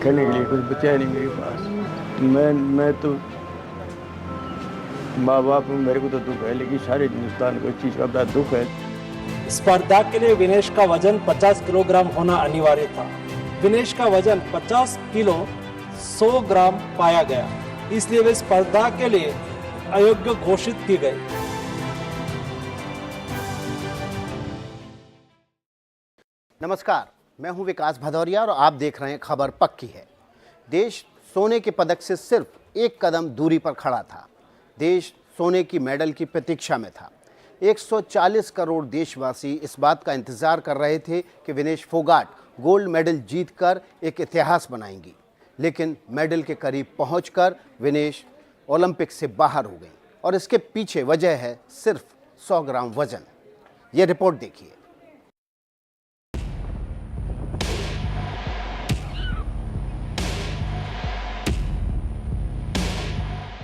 खाने के लिए कुछ बचा नहीं मेरे पास। मैं तो माँ बाप हूँ, मेरे को तो दुख है, लेकिन सारे हिंदुस्तान को इस चीज़ का बड़ा दुख है। स्पर्धा के लिए विनेश का वजन 50 किलोग्राम होना अनिवार्य था। विनेश का वजन 50 किलो 100 ग्राम पाया गया, इसलिए वे स्पर्धा के लिए अयोग्य घोषित की गई। नमस्कार, मैं हूं विकास भदौरिया और आप देख रहे हैं खबर पक्की है। देश सोने के पदक से सिर्फ एक कदम दूरी पर खड़ा था। देश सोने की मेडल की प्रतीक्षा में था। 140 करोड़ देशवासी इस बात का इंतजार कर रहे थे कि विनेश फोगाट गोल्ड मेडल जीतकर एक इतिहास बनाएंगी, लेकिन मेडल के करीब पहुंचकर विनेश ओलंपिक से बाहर हो गई और इसके पीछे वजह है सिर्फ 100 ग्राम वजन। ये रिपोर्ट देखिए।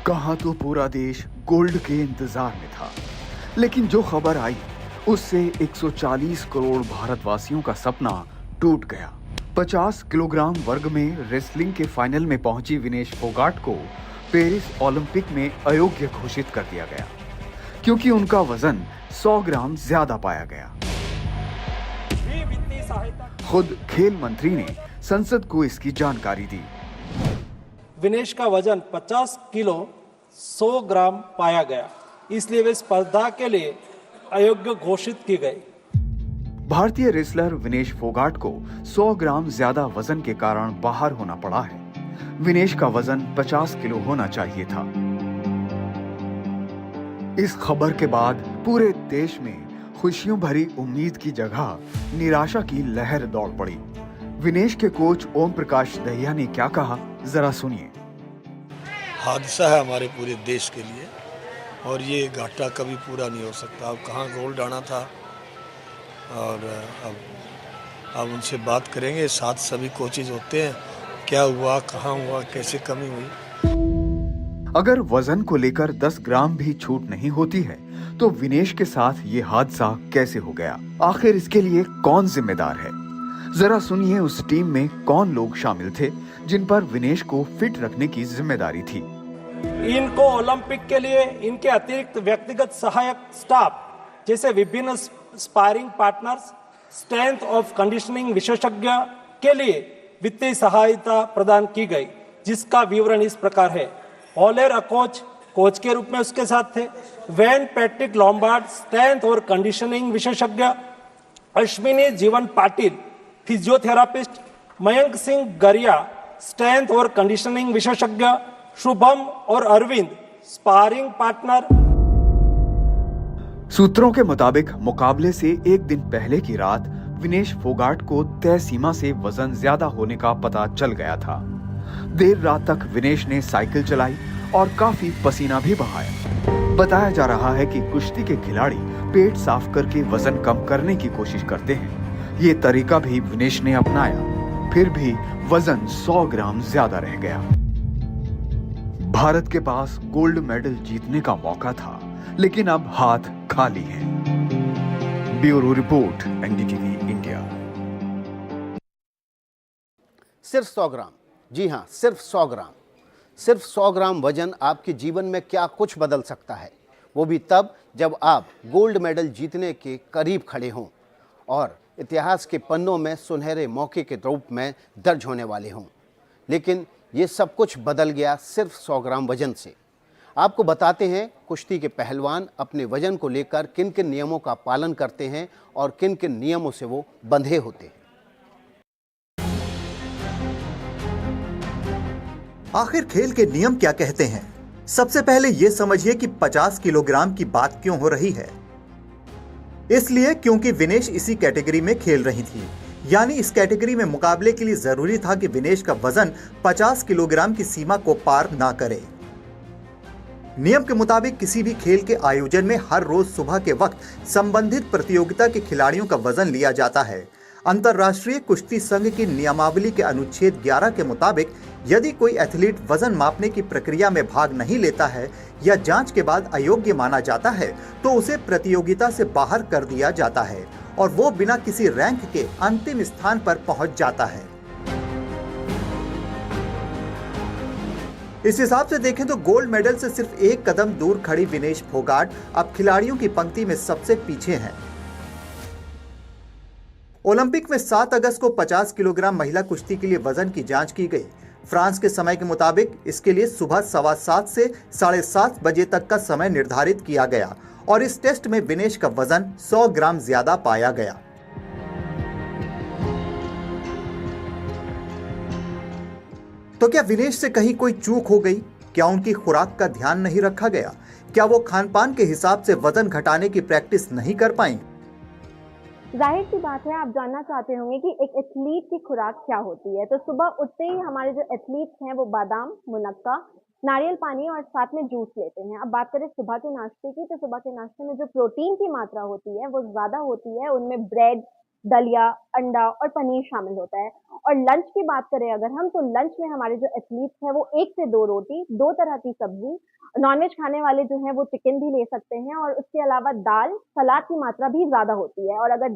कहाँ तो पूरा देश गोल्ड के इंतजार में था, लेकिन जो खबर आई उससे 140 करोड़ भारतवासियों का सपना टूट गया। 50 किलोग्राम वर्ग में रेसलिंग के फाइनल में पहुंची विनेश फोगाट को पेरिस ओलंपिक में अयोग्य घोषित कर दिया गया, क्योंकि उनका वजन 100 ग्राम ज्यादा पाया गया। खुद खेल मंत्री ने संसद को इसकी जानकारी दी। विनेश का वजन 50 किलो 100 ग्राम पाया गया, इसलिए वे स्पर्धा के लिए अयोग्य घोषित की गई। भारतीय रेसलर विनेश फोगाट को 100 ग्राम ज्यादा वजन के कारण बाहर होना पड़ा है। विनेश का वजन 50 किलो होना चाहिए था। इस खबर के बाद पूरे देश में खुशियों भरी उम्मीद की जगह निराशा की लहर दौड़ पड़ी। विनेश के कोच ओम प्रकाश दहिया ने क्या कहा, जरा सुनिए। हादसा है हमारे पूरे देश के लिए और ये घाटा कभी पूरा नहीं हो सकता। अब कहाँ गोल्ड आना था और अब उनसे बात करेंगे। साथ सभी कोचेज होते हैं, क्या हुआ, कहाँ हुआ, कैसे कमी हुई। अगर वजन को लेकर 10 ग्राम भी छूट नहीं होती है तो विनेश के साथ ये हादसा कैसे हो गया? आखिर इसके लिए कौन जिम्मेदार है? जरा सुनिए उस टीम में कौन लोग शामिल थे जिन पर विनेश को फिट रखने की जिम्मेदारी थी। इनको ओलंपिक के लिए इनके अतिरिक्त व्यक्तिगत सहायक स्टाफ जैसे विभिन्न sparring partners, strength of conditioning विशेषज्ञ के लिए वित्तीय सहायता प्रदान की गई, जिसका विवरण इस प्रकार है। ऑलेर अकोच कोच के रूप में उसके साथ थे, वैन पैट्रिक लॉम्बार्ड स्ट्रेंथ और कंडीशनिंग विशेषज्ञ, अश्विनी जीवन पाटिल फिजियोथेरापिस्ट, मयंक सिंह गरिया स्ट्रेंथ और कंडीशनिंग विशेषज्ञ, शुभम और अरविंद स्पारिंग पार्टनर। सूत्रों के मुताबिक मुकाबले से एक दिन पहले की रात विनेश फोगाट को तय सीमा से वजन ज्यादा होने का पता चल गया था। देर रात तक विनेश ने साइकिल चलाई और काफी पसीना भी बहाया। बताया जा रहा है कि कुश्ती के खिलाड़ी पेट साफ करके वजन कम करने की कोशिश करते हैं। ये तरीका भी विनेश ने अपनाया, फिर भी वजन 100 ग्राम ज्यादा रह गया। भारत के पास गोल्ड मेडल जीतने का मौका था, लेकिन अब हाथ खाली है। Bureau report, NDTV India. सिर्फ 100 ग्राम, जी हाँ, सिर्फ 100 ग्राम। सिर्फ 100 ग्राम वजन आपके जीवन में क्या कुछ बदल सकता है, वो भी तब जब आप गोल्ड मेडल जीतने के करीब खड़े हों और इतिहास के पन्नों में सुनहरे मौके के रूप में दर्ज होने वाले हों। लेकिन ये सब कुछ बदल गया सिर्फ 100 ग्राम वजन से। आपको बताते हैं कुश्ती के पहलवान अपने वजन को लेकर किन किन नियमों का पालन करते हैं और किन किन नियमों से वो बंधे होते हैं। आखिर खेल के नियम क्या कहते हैं? सबसे पहले ये समझिए कि 50 किलोग्राम की बात क्यों हो रही है। इसलिए क्योंकि विनेश इसी कैटेगरी में खेल रही थी, यानी इस कैटेगरी में मुकाबले के लिए जरूरी था कि विनेश का वजन 50 किलोग्राम की सीमा को पार ना करे। नियम के मुताबिक किसी भी खेल के आयोजन में हर रोज सुबह के वक्त संबंधित प्रतियोगिता के खिलाड़ियों का वजन लिया जाता है। अंतर्राष्ट्रीय कुश्ती संघ की नियमावली के अनुच्छेद 11 के मुताबिक यदि कोई एथलीट वजन मापने की प्रक्रिया में भाग नहीं लेता है या जांच के बाद अयोग्य माना जाता है तो उसे प्रतियोगिता से बाहर कर दिया जाता है और वो बिना किसी रैंक के अंतिम स्थान पर पहुंच जाता है। इस हिसाब से देखें तो गोल्ड मेडल से सिर्फ एक कदम दूर खड़ी विनेश फोगाट अब खिलाड़ियों की पंक्ति में सबसे पीछे हैं। ओलंपिक में 7 अगस्त को 50 किलोग्राम महिला कुश्ती के लिए वजन की जांच की गई। फ्रांस के समय के मुताबिक इसके लिए सुबह 7:15 से 7:30 बजे तक का समय निर्धारित किया गया और इस टेस्ट में विनेश का वजन 100 ग्राम ज्यादा पाया गया। तो क्या विनेश से कहीं कोई चूक हो गई? क्या उनकी खुराक का ध्यान नहीं रखा गया? क्या वो खान पान के हिसाब से वजन घटाने की प्रैक्टिस नहीं कर पाई? जाहिर सी बात है, आप जानना चाहते होंगे कि एक एथलीट की खुराक क्या होती है। तो सुबह उठते ही हमारे जो एथलीट्स हैं वो बादाम, मुनक्का, नारियल पानी और साथ में जूस लेते हैं। अब बात करें सुबह के नाश्ते की, तो सुबह के नाश्ते में जो प्रोटीन की मात्रा होती है वो ज़्यादा होती है। उनमें ब्रेड, दलिया, अंडा और पनीर शामिल होता है। और लंच की बात करें अगर हम, तो लंच में हमारे जो एथलीट्स हैं वो 1 से 2 रोटी, 2 तरह की सब्जी, नॉनवेज खाने वाले जो हैं वो चिकन भी ले सकते हैं और उसके अलावा दाल, सलाद की मात्रा भी ज़्यादा होती है। और अगर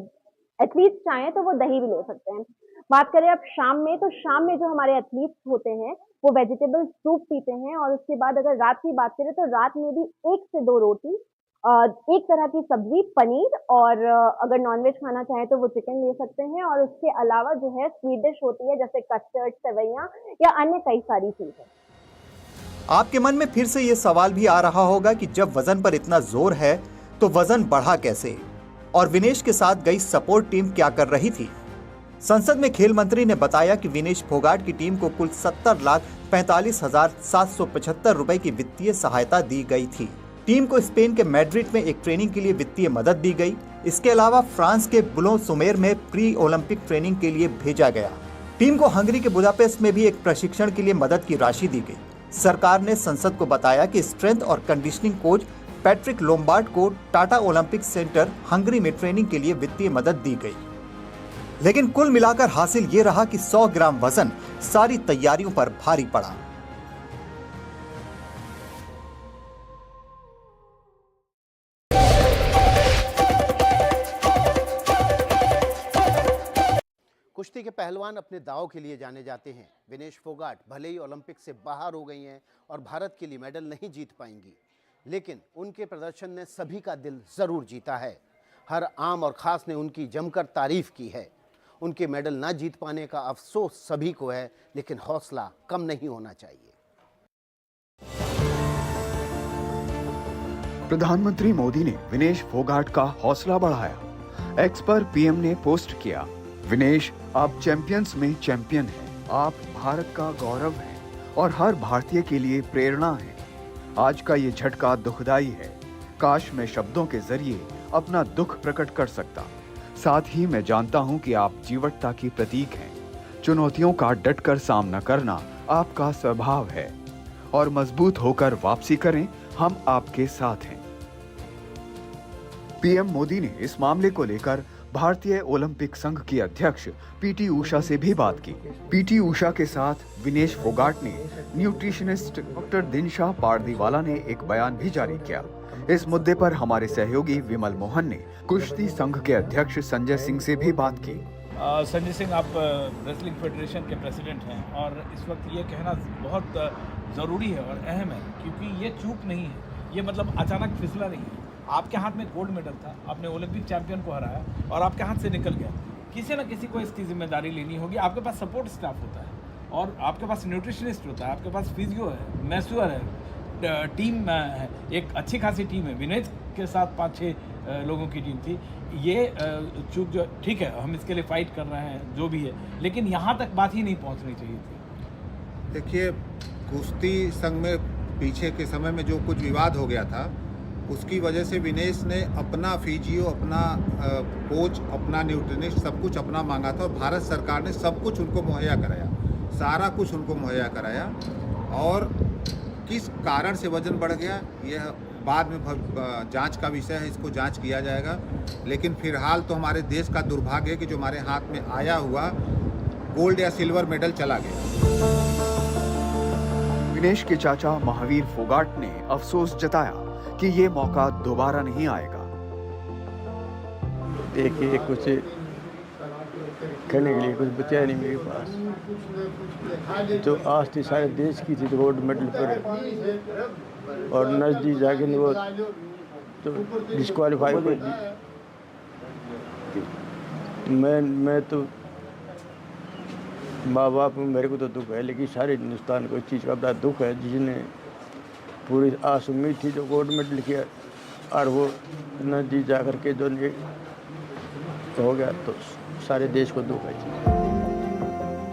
एथलीट्स चाहें तो वो दही भी ले सकते हैं। बात करें अब शाम में, तो शाम में जो हमारे एथलीट्स होते हैं वो वेजिटेबल सूप पीते हैं। और उसके बाद अगर रात की बात करें तो रात में भी 1 से 2 रोटी, 1 तरह की सब्जी, पनीर और अगर नॉनवेज खाना चाहें तो वो चिकन ले सकते हैं। और उसके अलावा जो है स्वीट डिश होती है जैसे कस्टर्ड, सेवैयाँ या अन्य कई सारी चीज़ें। आपके मन में फिर से ये सवाल भी आ रहा होगा कि जब वजन पर इतना जोर है तो वजन बढ़ा कैसे, और विनेश के साथ गई सपोर्ट टीम क्या कर रही थी? संसद में खेल मंत्री ने बताया कि विनेश फोगाट की टीम को कुल 70,45,775 रुपए की वित्तीय सहायता दी गई थी। टीम को स्पेन के मैड्रिड में एक ट्रेनिंग के लिए वित्तीय मदद दी गई। इसके अलावा फ्रांस के बुलों-सुमेर में प्री ओलंपिक ट्रेनिंग के लिए भेजा गया। टीम को हंगरी के बुदापेस्ट में भी एक प्रशिक्षण के लिए मदद की राशि दी गई। सरकार ने संसद को बताया कि स्ट्रेंथ और कंडीशनिंग कोच पैट्रिक लोम्बार्ड को टाटा ओलंपिक सेंटर हंगरी में ट्रेनिंग के लिए वित्तीय मदद दी गई। लेकिन कुल मिलाकर हासिल ये रहा कि 100 ग्राम वजन सारी तैयारियों पर भारी पड़ा। कुश्ती के पहलवान अपने दांव के लिए जाने जाते हैं। विनेश फोगाट भले ही ओलंपिक से बाहर हो गई हैं और भारत के लिए मेडल नहीं जीत पाएंगी, लेकिन उनके प्रदर्शन ने सभी का दिल जरूर जीता है। हर आम और खास ने उनकी जमकर तारीफ की है। उनके मेडल ना जीत पाने का अफसोस सभी को है, लेकिन हौसला कम नहीं होना चाहिए। प्रधानमंत्री मोदी ने विनेश फोगाट का हौसला बढ़ाया। एक्स पर पीएम ने पोस्ट किया, विनेश आप चैंपियंस में चैंपियन हैं। आप भारत का गौरव हैं और हर भारतीय के लिए प्रेरणा हैं। आज का ये झटका दुखदाई है। काश मैं शब्दों के जरिए अपना दुख प्रकट कर सकता। साथ ही मैं जानता हूं कि आप जीवटता की प्रतीक हैं। चुनौतियों का डटकर सामना करना आपका स्वभाव है और मजबूत होकर वापसी करें, हम आपके साथ हैं। पीएम मोदी ने इस मामले को लेकर भारतीय ओलंपिक संघ की अध्यक्ष पीटी उषा से भी बात की। पीटी उषा के साथ विनेश फोगाट ने न्यूट्रिशनिस्ट डॉक्टर दिनशा पारदीवाला ने एक बयान भी जारी किया। इस मुद्दे पर हमारे सहयोगी विमल मोहन ने कुश्ती संघ के अध्यक्ष संजय सिंह से भी बात की। संजय सिंह, आप रेसलिंग फेडरेशन के प्रेसिडेंट हैं और इस वक्त ये कहना बहुत ज़रूरी है और अहम है, क्योंकि ये चूक नहीं है, ये मतलब अचानक फिसला नहीं है। आपके हाथ में गोल्ड मेडल था, आपने ओलंपिक चैंपियन को हराया और आपके हाथ से निकल गया। किसी न किसी को इसकी जिम्मेदारी लेनी होगी। आपके पास सपोर्ट स्टाफ होता है और आपके पास न्यूट्रिशनिस्ट होता है, आपके पास फिजियो है, मैस्योर है, टीम है, एक अच्छी खासी टीम है। विनेश के साथ 5-6 लोगों की टीम थी। ये चूक जो ठीक है, हम इसके लिए फाइट कर रहे हैं जो भी है, लेकिन यहाँ तक बात ही नहीं पहुँचनी चाहिए थी। देखिए, कुश्ती संघ में पीछे के समय में जो कुछ विवाद हो गया था, उसकी वजह से विनेश ने अपना फिजियो, अपना कोच, अपना न्यूट्रिनिस्ट सब कुछ अपना मांगा था और भारत सरकार ने सब कुछ उनको मुहैया कराया, सारा कुछ उनको मुहैया कराया। और किस कारण से वजन बढ़ गया यह बाद में जांच का विषय है, इसको जांच किया जाएगा। लेकिन फिलहाल तो हमारे देश का दुर्भाग्य है कि जो हमारे हाथ में आया हुआ गोल्ड या सिल्वर मेडल चला गया। विनेश के चाचा महावीर फोगाट ने अफसोस जताया कि ये मौका दोबारा नहीं आएगा। देखिए, कुछ कहने के लिए कुछ बचा नहीं मेरे पास। जो आज थी सारे देश की थी तो गोल्ड मेडल पर, और नजदीक जाके वो तो डिस्क्वालीफाई कर दी। मैं तो माँ बाप मेरे को तो दुख है, लेकिन सारे हिंदुस्तान को इस चीज़ का बड़ा दुख है, जिसने पूरी आस उम्मीद थी जो गोल्ड मेडल किया और वो नजदीक जा कर के जो हो गया, तो सारे देश को दुख है।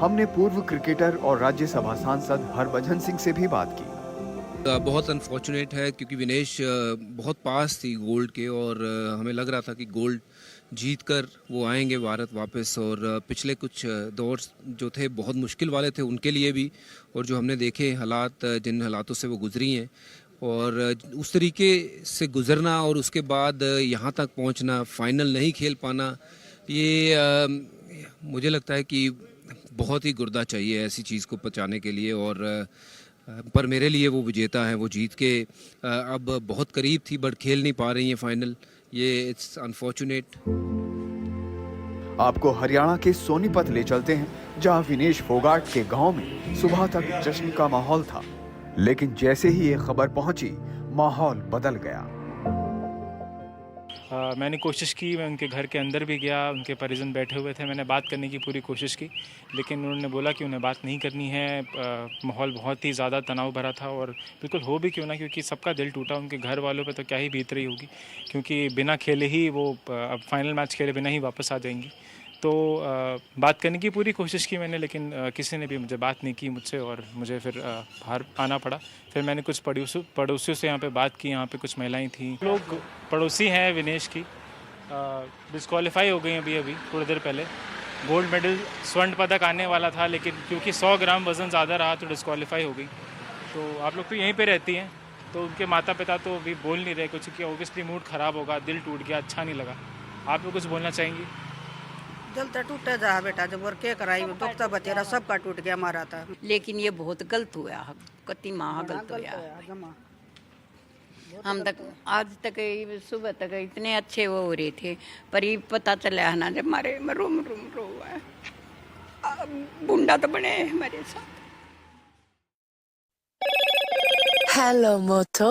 हमने पूर्व क्रिकेटर और राज्यसभा सांसद हरभजन सिंह से भी बात की। बहुत अनफॉर्चुनेट है क्योंकि विनेश बहुत पास थी गोल्ड के, और हमें लग रहा था कि गोल्ड जीत कर वो आएंगे भारत वापस। और पिछले कुछ दौर जो थे बहुत मुश्किल वाले थे उनके लिए भी, और जो हमने देखे हालात, जिन हालातों से वो गुजरी हैं, और उस तरीके से गुजरना और उसके बाद यहाँ तक पहुँचना, फाइनल नहीं खेल पाना, ये मुझे लगता है कि बहुत ही गुर्दा चाहिए ऐसी चीज़ को पचाने के लिए। और पर मेरे लिए वो विजेता है, वो जीत के अब बहुत करीब थी बट खेल नहीं पा रही है फाइनल। ये इट्स अनफॉर्चुनेट। आपको हरियाणा के सोनीपत ले चलते हैं, जहां विनेश फोगाट के गांव में सुबह तक जश्न का माहौल था, लेकिन जैसे ही ये खबर पहुंची माहौल बदल गया। मैंने कोशिश की, मैं उनके घर के अंदर भी गया, उनके परिजन बैठे हुए थे, मैंने बात करने की पूरी कोशिश की, लेकिन उन्होंने बोला कि उन्हें बात नहीं करनी है। माहौल बहुत ही ज़्यादा तनाव भरा था, और बिल्कुल हो भी क्यों ना, क्योंकि सबका दिल टूटा। उनके घर वालों पे तो क्या ही बीत रही होगी, क्योंकि बिना खेले ही वो अब फाइनल मैच खेले बिना ही वापस आ जाएंगी। तो बात करने की पूरी कोशिश की मैंने, लेकिन किसी ने भी मुझे बात नहीं की मुझसे, और मुझे फिर बाहर आना पड़ा। फिर मैंने कुछ पड़ोसियों से यहाँ पे बात की, यहाँ पे कुछ महिलाएं थीं, लोग पड़ोसी हैं विनेश की, डिस्क्वालीफाई हो गई अभी थोड़ी देर पहले। गोल्ड मेडल, स्वर्ण पदक आने वाला था, लेकिन क्योंकि 100 ग्राम वज़न ज़्यादा रहा तो डिस्क्वालीफाई हो गई। तो आप लोग तो यहीं पे रहती हैं, तो उनके माता पिता तो अभी बोल नहीं रहे कुछ, कि ऑब्वियसली मूड ख़राब होगा, दिल टूट गया, अच्छा नहीं लगा। आप लोग कुछ बोलना चाहेंगी? दिल तो टूटा जा बेटा, जब और क्या कराई, दुख तो बतेरा सबका टूट गया हमारा था। लेकिन ये बहुत गलत हुआ, कति माह गलत हुआ। हम तक आज तक सुबह तक इतने अच्छे वो हो रहे थे, पर ये पता चला है ना जब हमारे रूम रो है, बुंडा तो बने हमारे साथ। हेलो मोटो।